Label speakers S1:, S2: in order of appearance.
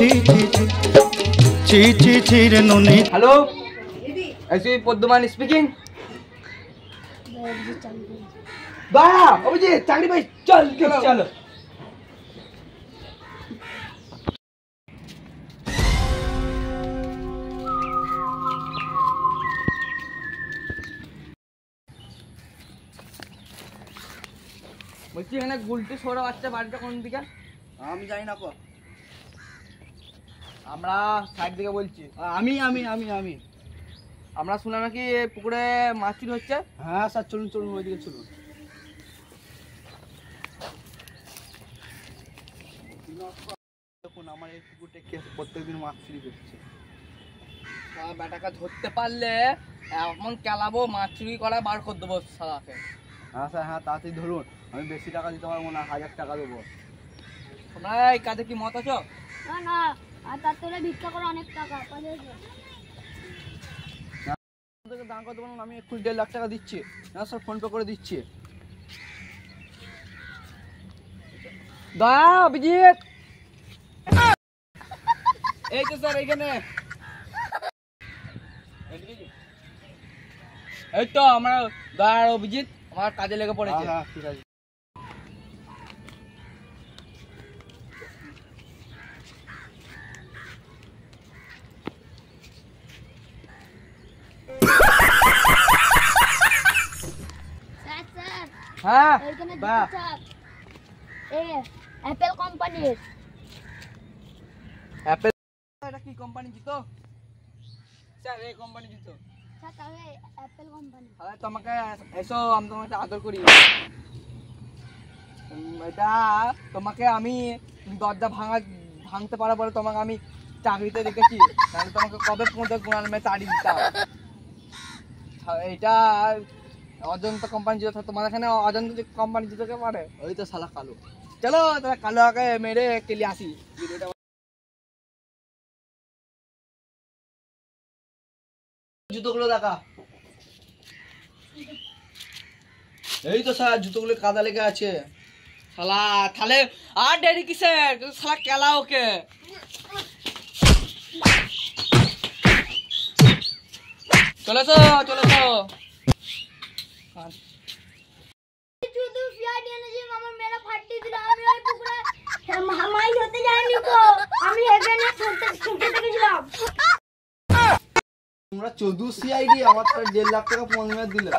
S1: ছি ছি ছি ছি ছি রে নুনি।
S2: Hello, AC পদ্মমান speaking. বাবা অভিজিৎ চাকরি পাই, চল চলো। বলছি এখানে গুলটি সৌরভ বাচ্চা বাড়িটা কোন দিকে?
S1: আমি জানি না কো।
S2: আমরা সাইড দিকে বলছি।
S1: আমি আমি আমি আমি
S2: আমরা শুনলাম নাকি পুকুরে মাছ চুরি হচ্ছে।
S1: হ্যাঁ স্যার, চলুন চলুন ওইদিকে চলুন। দেখুন আমার এই পুকুরটা প্রত্যেকদিন মাছ চুরি করছে।
S2: বেটাকে ধরতে পারলে এমন কেলাবো, মাছ চুরি করা বার করে দেবো সালাকে।
S1: হ্যাঁ স্যার, হ্যাঁ তাড়াতাড়ি ধরুন, আমি বেশি টাকা দিতে পারবো না, 1000 টাকা দেবো।
S2: তোমরা এই কাজে কি মত আছো?
S3: না না, আর তার থেকে ভিক্ষা করে অনেক টাকা
S1: দাম কত বলুন, আমি 1.5 লাখ টাকা দিচ্ছি। না স্যার, ফোন পে করে দিচ্ছি।
S2: দয়া অভিজিৎ, এই তো স্যার এইখানে। এই তো আমরা দয়া অভিজিৎ আমার কাজে লেগে পড়েছে।
S1: হ্যাঁ ঠিক আছে।
S3: স্যার স্যার,
S2: হ্যাঁ
S3: এইখানে
S2: বাহ,
S3: জুতো চাপ অ্যাপেল কোম্পানির।
S2: অ্যাপেল এটা কি কোম্পানি জুতো? স্যার এই কোম্পানি জুতো।
S3: স্যার তাহলে অ্যাপেল কোম্পানি।
S2: তাহলে তোমাকে এসো, আমি তোমাকে আদর করি। এটা তোমাকে আমি দরজা ভাঙতে পারা বলে তোমাকে আমি চাকরিতে রেখেছি, তাহলে তোমাকে কবে পর্যন্ত গুণাল মেয়ে তাড়ি দিতাম। এটা অজন্তা কোম্পানি জুতো, তোমার এখানে অজন্তা কোম্পানি জুতোকে পারে?
S1: ওই তো শালা কালো।
S2: চলো তাহলে কালো আগে মেরে কেলে আসি।
S1: জুতোগুলো দেখা। এই তো স্যার, জুতোগুলো কাদা লেগে আছে।
S2: শালা তাহলে আর দেরি কিসের? শালা কেলা ওকে। চলেছো চলেছো।
S3: শুধু ফিয়াট এনেছি, আমার মেরা ফাটি দিল। আমি ওই পুকুরে মাছ ধরতে যাইনি তো, আমি এখানে ছুটে দেখেছিলাম।
S1: তোমরা 14 সিআইডি, আমার তো 1.5 লাখ টাকা 15 দিলে।